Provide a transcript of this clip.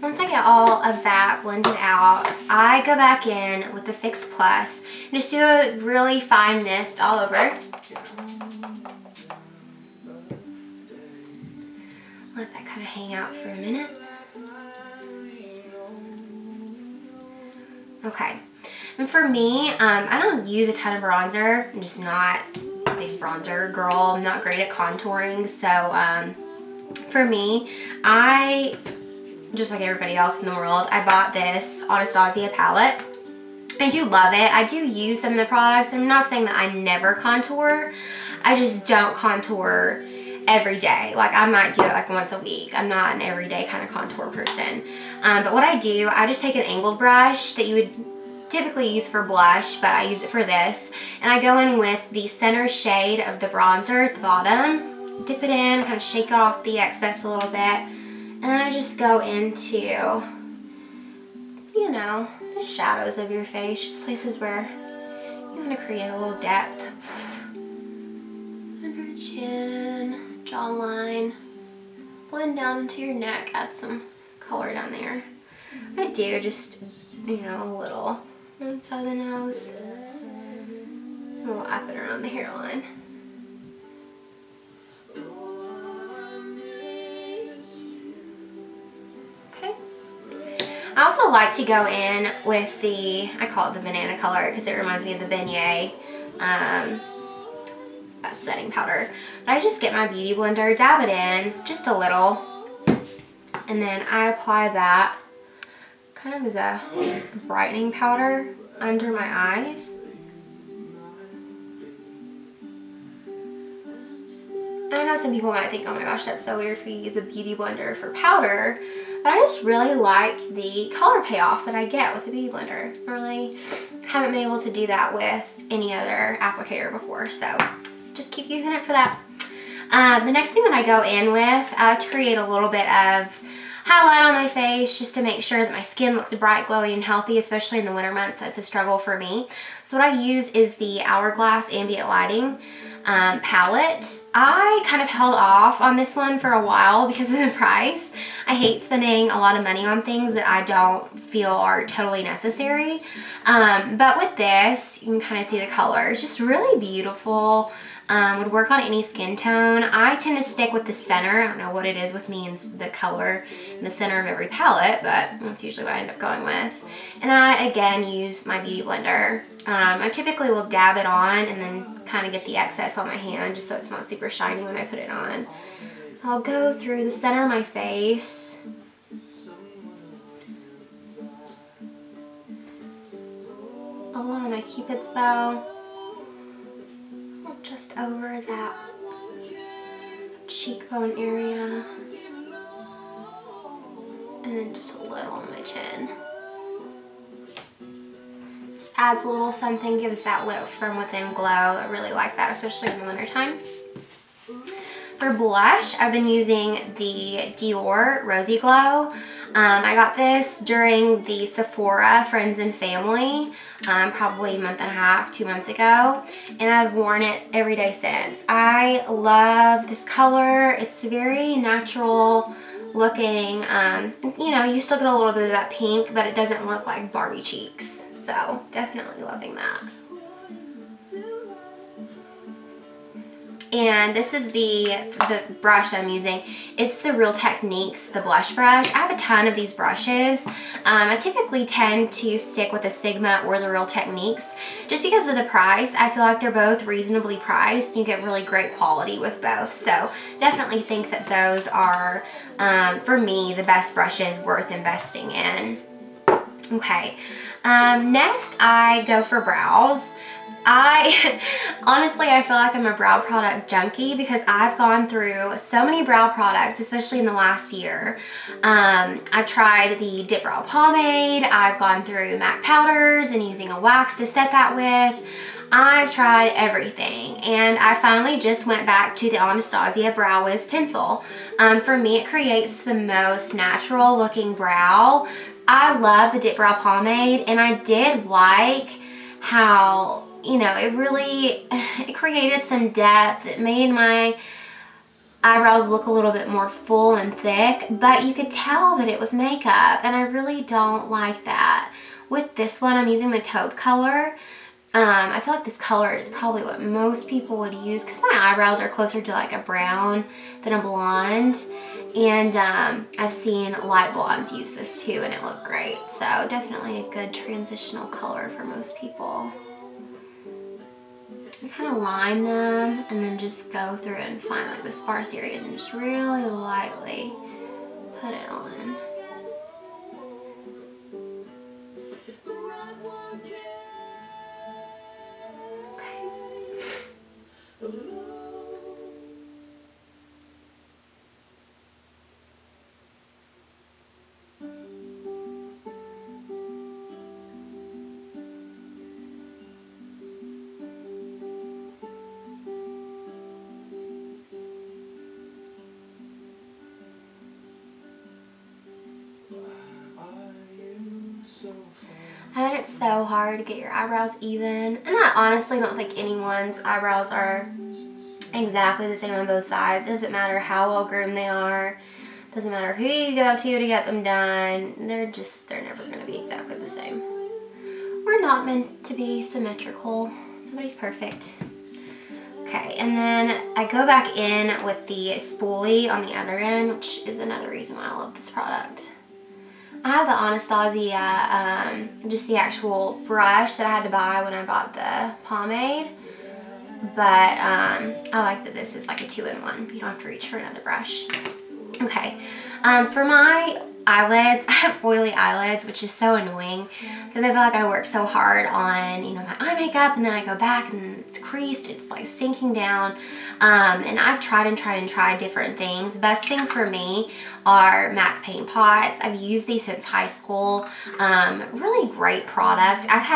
once I get all of that blended out, I go back in with the Fix Plus and just do a really fine mist all over. Let that kind of hang out for a minute. Okay. And for me, I don't use a ton of bronzer. I'm just not a big bronzer girl. I'm not great at contouring. So for me, just like everybody else in the world, I bought this Anastasia palette. I do love it. I do use some of the products. I'm not saying that I never contour. I just don't contour every day. Like I might do it like once a week. I'm not an everyday kind of contour person. But what I do, I just take an angled brush that you would typically use for blush, but I use it for this. And I go in with the center shade of the bronzer at the bottom, dip it in, kind of shake off the excess a little bit. And then I just go into, you know, the shadows of your face, just places where you want to create a little depth. Under your chin, jawline, blend down into your neck, add some color down there. I do just, you know, a little inside the nose, a little up and around the hairline. I also like to go in with the, I call it the banana color because it reminds me of the beignet setting powder. But I just get my beauty blender, dab it in just a little, and then I apply that kind of as a brightening powder under my eyes. And I know some people might think, oh my gosh, that's so weird for you to use a beauty blender for powder. But I just really like the color payoff that I get with the beauty blender. I really haven't been able to do that with any other applicator before, so just keep using it for that. The next thing that I go in with, to create a little bit of highlight on my face, just to make sure that my skin looks bright, glowy, and healthy, especially in the winter months. That's a struggle for me. So what I use is the Hourglass Ambient Lighting palette. I kind of held off on this one for a while because of the price. I hate spending a lot of money on things that I don't feel are totally necessary. But with this, you can kind of see the color. It's just really beautiful. Would work on any skin tone. I tend to stick with the center. I don't know what it is with me and the color in the center of every palette, but that's usually what I end up going with. And I, again, use my beauty blender. I typically will dab it on and then kind of get the excess on my hand just so it's not super shiny when I put it on. I'll go through the center of my face. Along my Cupid's bow. Just over that cheekbone area. And then just a little on my chin. Just adds a little something, gives that lit from within glow. I really like that, especially in the wintertime. For blush, I've been using the Dior Rosy Glow. I got this during the Sephora Friends and Family, probably a month and a half, 2 months ago, and I've worn it every day since. I love this color. It's very natural looking. You know, you still get a little bit of that pink, but it doesn't look like Barbie cheeks. So definitely loving that. And this is the brush I'm using. It's the Real Techniques, the blush brush. I have a ton of these brushes. I typically tend to stick with the Sigma or the Real Techniques just because of the price. I feel like they're both reasonably priced. You get really great quality with both. So definitely think that those are, for me, the best brushes worth investing in. Okay, next I go for brows. Honestly, I feel like I'm a brow product junkie because I've gone through so many brow products, especially in the last year. I've tried the Dip Brow Pomade, I've gone through MAC powders and using a wax to set that with. I've tried everything, and I finally just went back to the Anastasia Brow Wiz pencil. For me, it creates the most natural looking brow. I love the Dip Brow Pomade, and I did like how, you know, it created some depth. It made my eyebrows look a little bit more full and thick, but you could tell that it was makeup, and I really don't like that. With this one, I'm using the taupe color. I feel like this color is probably what most people would use because my eyebrows are closer to like a brown than a blonde. And I've seen light blondes use this too, and it looked great. So definitely a good transitional color for most people. I kind of line them and then just go through and find like the sparse areas and just really lightly put it on. I bet it's so hard to get your eyebrows even, and I honestly don't think anyone's eyebrows are exactly the same on both sides. It doesn't matter how well groomed they are, doesn't matter who you go to get them done, they're never going to be exactly the same. We're not meant to be symmetrical. Nobody's perfect. Okay, and then I go back in with the spoolie on the other end, which is another reason why I love this product. I have the Anastasia, just the actual brush that I had to buy when I bought the pomade. But I like that this is like a 2-in-1. You don't have to reach for another brush. Okay, for my eyelids, I have oily eyelids, which is so annoying because I feel like I work so hard on, you know, my eye makeup, and then I go back and it's creased, it's like sinking down. And I've tried different things. The best thing for me are MAC paint pots. I've used these since high school. Really great product. I've had